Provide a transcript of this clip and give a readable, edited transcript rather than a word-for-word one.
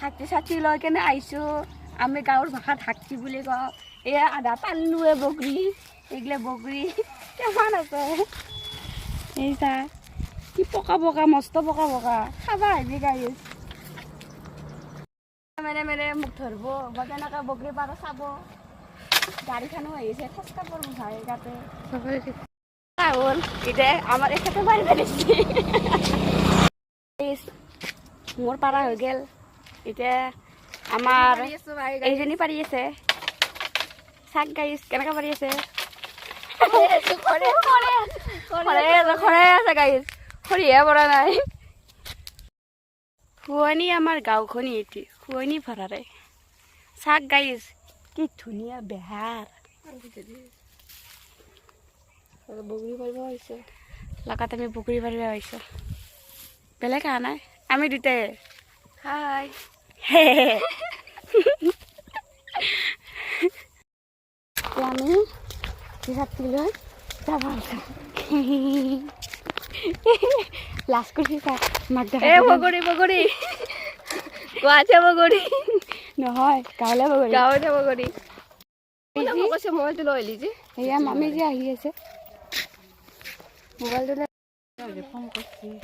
হাতী চাতি লৈ কেনে আহিছোঁ আমি গাঁৱৰ ভাষাত হাতী বুলি কওঁ এয়া আধা পাল্লুৱে বগৰী এইগিলা বগৰী কিমান আছে এই চা কি পকা পকা মস্ত পকা পকা খাবা আহিবি গাইছ মেৰে মেৰে মোক ধৰিব বা কেনেকৈ বগৰী পাৰ চাব গাড়ীখনো আহিছে ঠেচকা পৰ ভাই গাতে হ'ল এতিয়া আমাৰ এখেতে পাৰি পেলাইছে মোৰ পাৰা হৈ গ'ল এতিয়া আমাৰ এইজনী পাৰি আছে চাক গাইছ কেনেকৈ পাৰি আছে খৰে আছে গাইছ খৰিহে পৰা নাই শুৱনি আমাৰ গাঁওখনি এটি শুৱনি ভৰাৰে চাক গাইছ কি ধুনীয়া বেহাৰ বগৰী পাৰিব আহিছে লগাত আমি বগৰী পাৰিব আহিছোঁ বেলেগ অহা নাই আমি দুটাই হাই আমি ছাত্ৰী লৈ যাব লাজ কৰিছে চা মাক দেখা বগৰী বগৰী গুৱাহাটী বগৰী নহয় গাঁৱলে বগৰী গাঁৱতে বগৰী কৈছে মোবাইলটো লৈ আহিলি যে এয়া মামী যে আহি আছে মোবাইলটো ফোন কৰিছে